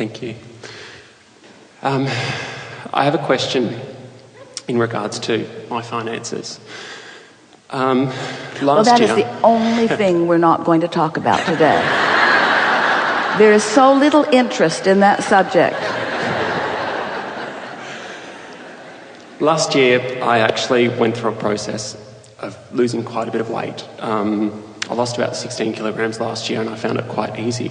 Thank you. I have a question in regards to my finances. Well, that is the only thing we're not going to talk about today. There is so little interest in that subject. Last year, I actually went through a process of losing quite a bit of weight. I lost about 16 kilograms last year and I found it quite easy.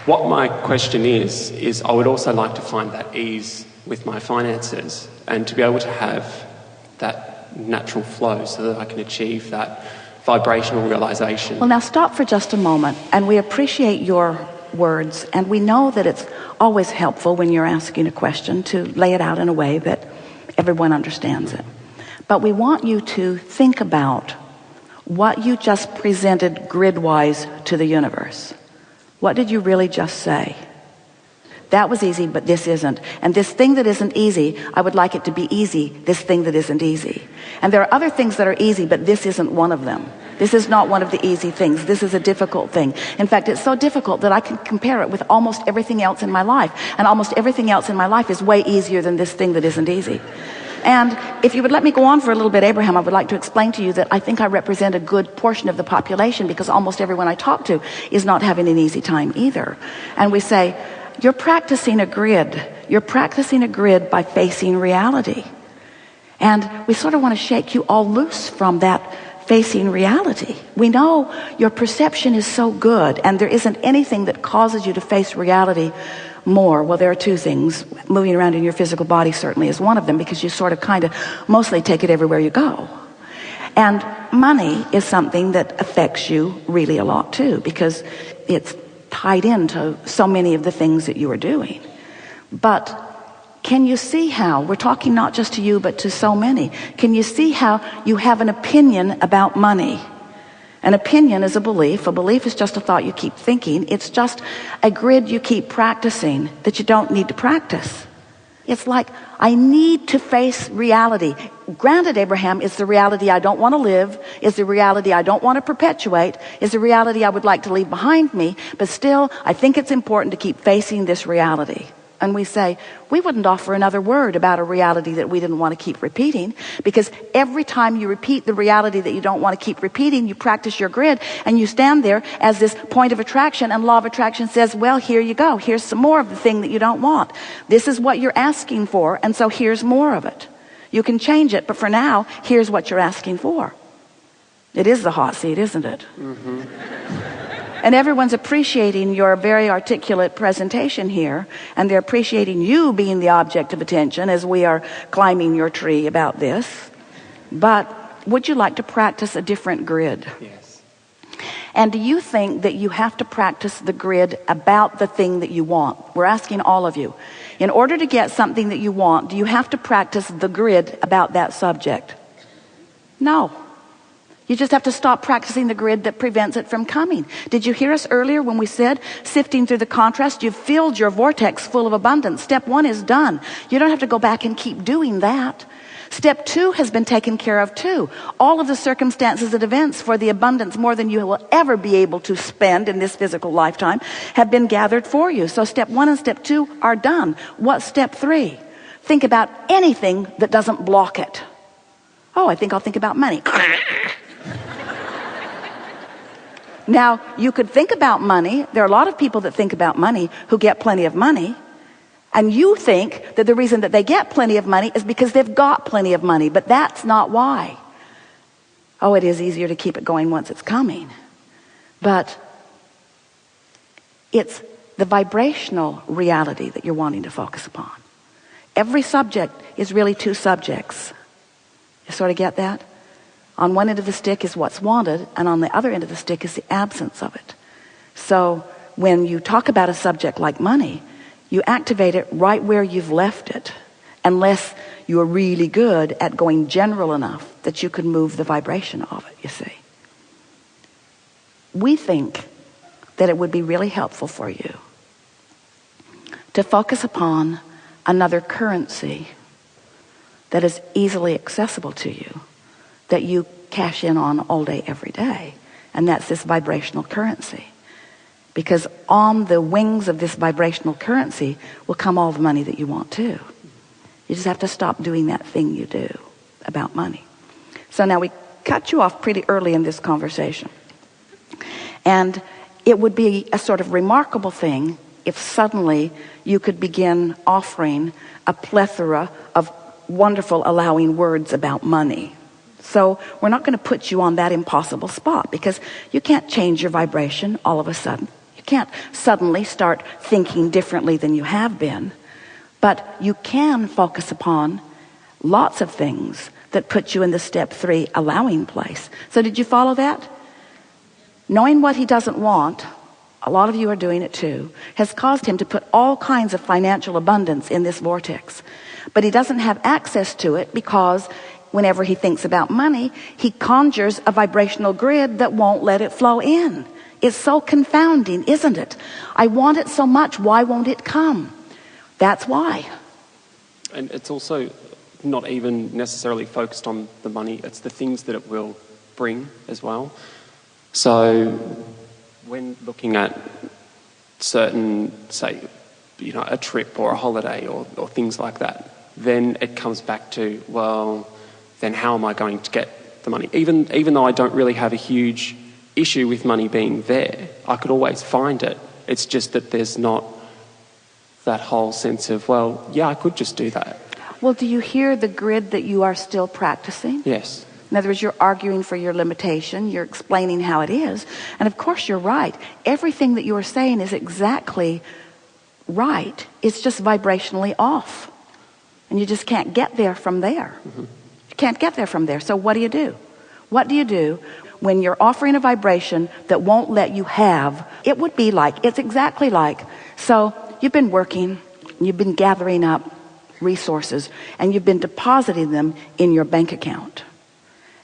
What my question is I would also like to find that ease with my finances and to be able to have that natural flow so that I can achieve that vibrational realization. Well, now stop for just a moment, and we appreciate your words, and we know that it's always helpful when you're asking a question to lay it out in a way that everyone understands it. But we want you to think about what you just presented grid-wise to the universe. What did you really just say? That was easy, but this isn't. And this thing that isn't easy, I would like it to be easy, this thing that isn't easy. And there are other things that are easy, but this isn't one of them. This is not one of the easy things. This is a difficult thing. In fact, it's so difficult that I can compare it with almost everything else in my life. And almost everything else in my life is way easier than this thing that isn't easy. And if you would let me go on for a little bit, Abraham, I would like to explain to you that I think I represent a good portion of the population because almost everyone I talk to is not having an easy time either. And we say, you're practicing a grid. You're practicing a grid by facing reality. And we sort of want to shake you all loose from that facing reality. We know your perception is so good and there isn't anything that causes you to face reality more. Well, there are two things. Moving around in your physical body certainly is one of them because you sort of kind of mostly take it everywhere you go. And money is something that affects you really a lot too because it's tied into so many of the things that you are doing. But can you see how, we're talking not just to you but to so many, can you see how you have an opinion about money? An opinion is a belief is just a thought you keep thinking. It's just a grid you keep practicing that you don't need to practice. It's like, I need to face reality. Granted, Abraham, it's the reality I don't want to live, it's the reality I don't want to perpetuate, it's the reality I would like to leave behind me, but still, I think it's important to keep facing this reality. And we say, we wouldn't offer another word about a reality that we didn't want to keep repeating, because every time you repeat the reality that you don't want to keep repeating, you practice your grid and you stand there as this point of attraction, and law of attraction says, well, here you go. Here's some more of the thing that you don't want. This is what you're asking for, and so here's more of it. You can change it, but for now, here's what you're asking for. It is the hot seat, isn't it? Mm-hmm. And everyone's appreciating your very articulate presentation here, and they're appreciating you being the object of attention as we are climbing your tree about this. But would you like to practice a different grid? Yes. And do you think that you have to practice the grid about the thing that you want? We're asking all of you. In order to get something that you want, do you have to practice the grid about that subject? No. You just have to stop practicing the grid that prevents it from coming. Did you hear us earlier when we said, sifting through the contrast, you've filled your vortex full of abundance. Step 1 is done. You don't have to go back and keep doing that. Step 2 has been taken care of too. All of the circumstances and events for the abundance, more than you will ever be able to spend in this physical lifetime, have been gathered for you. So step 1 and step 2 are done. What's step 3? Think about anything that doesn't block it. Oh, I think I'll think about money. Now, you could think about money. There are a lot of people that think about money who get plenty of money. And you think that the reason that they get plenty of money is because they've got plenty of money. But that's not why. Oh, it is easier to keep it going once it's coming. But it's the vibrational reality that you're wanting to focus upon. Every subject is really two subjects. You sort of get that? On one end of the stick is what's wanted, and on the other end of the stick is the absence of it. So when you talk about a subject like money, you activate it right where you've left it, unless you're really good at going general enough that you can move the vibration of it, you see. We think that it would be really helpful for you to focus upon another currency that is easily accessible to you, that you cash in on all day, every day. and that's this vibrational currency. Because on the wings of this vibrational currency will come all the money that you want too. You just have to stop doing that thing you do about money. So now we cut you off pretty early in this conversation. And it would be a sort of remarkable thing if suddenly you could begin offering a plethora of wonderful allowing words about money. So we're not going to put you on that impossible spot, because you can't change your vibration all of a sudden. You can't suddenly start thinking differently than you have been. But you can focus upon lots of things that put you in the step 3 allowing place. So did you follow that? Knowing what he doesn't want, a lot of you are doing it too, has caused him to put all kinds of financial abundance in this vortex. But he doesn't have access to it because whenever he thinks about money, he conjures a vibrational grid that won't let it flow in. It's so confounding, isn't it? I want it so much, why won't it come? That's why. And it's also not even necessarily focused on the money, it's the things that it will bring as well. So when looking at certain, say, a trip or a holiday or things like that, then it comes back to, well, then how am I going to get the money? Even though I don't really have a huge issue with money being there, I could always find it. It's just that there's not that whole sense of, well, yeah, I could just do that. Well, do you hear the grid that you are still practicing? Yes. In other words, you're arguing for your limitation. You're explaining how it is. And of course, you're right. Everything that you are saying is exactly right. It's just vibrationally off. And you just can't get there from there. Mm-hmm. You can't get there from there. So what do you do? What do you do when you're offering a vibration that won't let you have? It would be like, it's exactly like, so you've been working, you've been gathering up resources, and you've been depositing them in your bank account.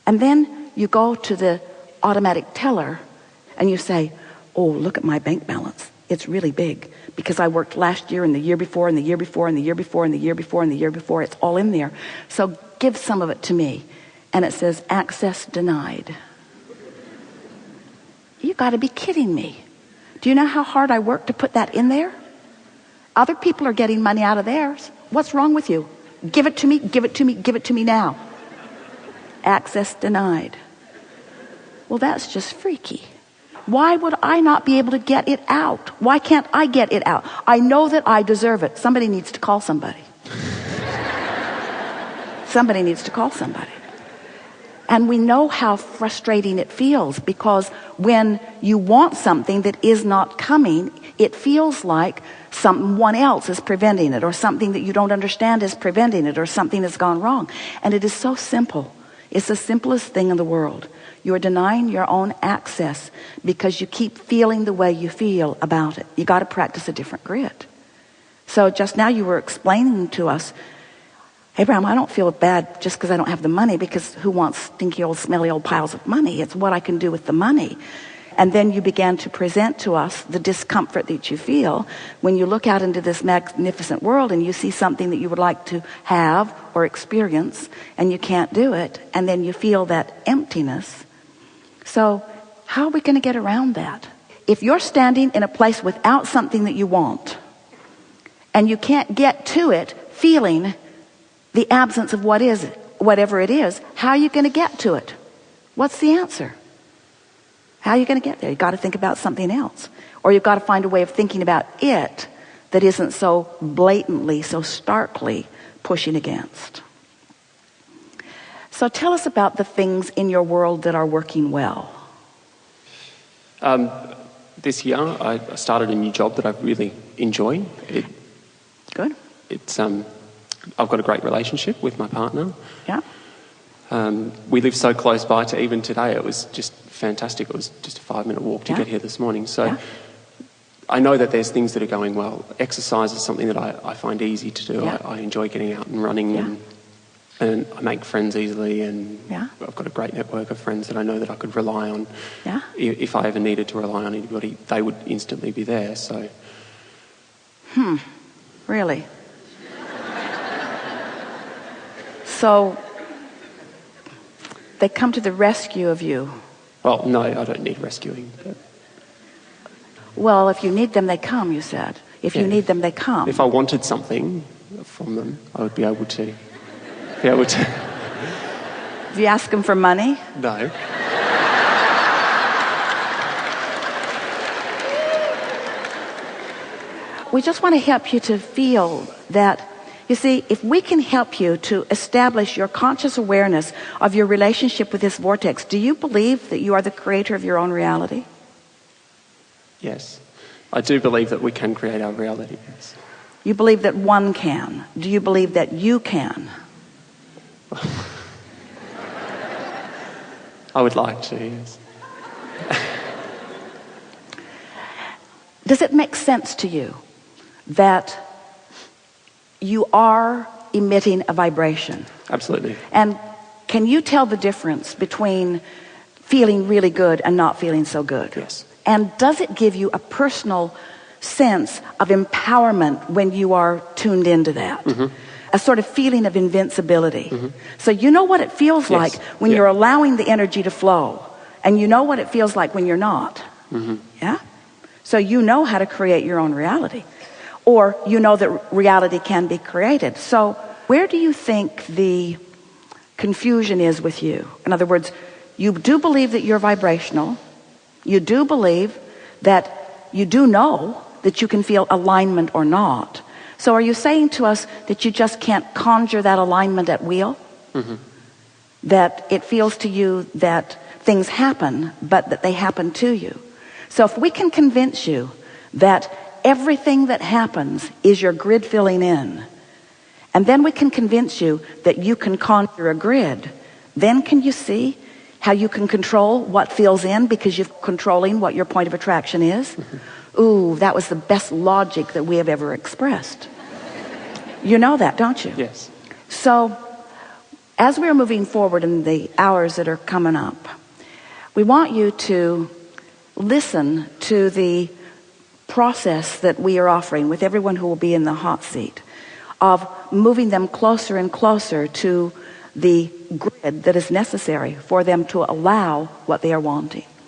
And then you go to the automatic teller and you say, oh, look at my bank balance. It's really big because I worked last year and the year before and the year before and the year before and the year before and the year before. It's all in there. So give some of it to me. And it says access denied. You got to be kidding me. Do you know how hard I worked to put that in there? Other people are getting money out of theirs. What's wrong with you? Give it to me, give it to me, give it to me now. Access denied. Well, that's just freaky. Why would I not be able to get it out? Why can't I get it out? I know that I deserve it. Somebody needs to call somebody. Somebody needs to call somebody. And we know how frustrating it feels, because when you want something that is not coming, it feels like someone else is preventing it, or something that you don't understand is preventing it, or something has gone wrong. And it is so simple. It's the simplest thing in the world. You're denying your own access because you keep feeling the way you feel about it. You got to practice a different grid. So just now you were explaining to us, Abraham, I don't feel bad just because I don't have the money, because who wants stinky old smelly old piles of money? It's what I can do with the money. And then you began to present to us the discomfort that you feel when you look out into this magnificent world and you see something that you would like to have or experience and you can't do it, and then you feel that emptiness. So how are we going to get around that? If you're standing in a place without something that you want and you can't get to it feeling the absence of whatever it is, how are you going to get to it? What's the answer? How are you going to get there? You've got to think about something else. Or you've got to find a way of thinking about it that isn't so blatantly, so starkly pushing against. So tell us about the things in your world that are working well. This year, I started a new job that I really enjoy. Good. I've got a great relationship with my partner. Yeah. We live so close by to even today. It was just fantastic. It was just a 5-minute walk to get here this morning. So I know that there's things that are going well. Exercise is something that I find easy to do. Yeah. I enjoy getting out and running, and I make friends easily, and I've got a great network of friends that I know that I could rely on. Yeah. If I ever needed to rely on anybody, they would instantly be there. So. Really? So they come to the rescue of you Well, no, I don't need rescuing. But Well, if you need them, they come, you said. If you Yeah. need them, they come. if I wanted something from them, I would be able to. If you ask them for money, No. we just want to help you to feel that, you see, if we can help you to establish your conscious awareness of your relationship with this vortex, do you believe that you are the creator of your own reality? Yes. I do believe that we can create our reality, yes. You believe that one can. Do you believe that you can? I would like to, yes. Does it make sense to you that you are emitting a vibration? Absolutely. And can you tell the difference between feeling really good and not feeling so good? Yes. And does it give you a personal sense of empowerment when you are tuned into that? Mm-hmm. A sort of feeling of invincibility. Mm-hmm. So you know what it feels Yes. like when Yeah. you're allowing the energy to flow, and you know what it feels like when you're not. Mm-hmm. Yeah? So you know how to create your own reality. Or you know that reality can be created. So where do you think the confusion is with you? In other words, you do believe that you're vibrational. You do believe that you do know that you can feel alignment or not. So are you saying to us that you just can't conjure that alignment at will? Mm-hmm. That it feels to you that things happen, but that they happen to you. So if we can convince you that everything that happens is your grid filling in, and then we can convince you that you can conjure a grid, then can you see how you can control what fills in because you're controlling what your point of attraction is? Mm-hmm. Ooh, that was the best logic that we have ever expressed. You know that, don't you? Yes. So as we're moving forward in the hours that are coming up, we want you to listen to the process that we are offering with everyone who will be in the hot seat, of moving them closer and closer to the grid that is necessary for them to allow what they are wanting.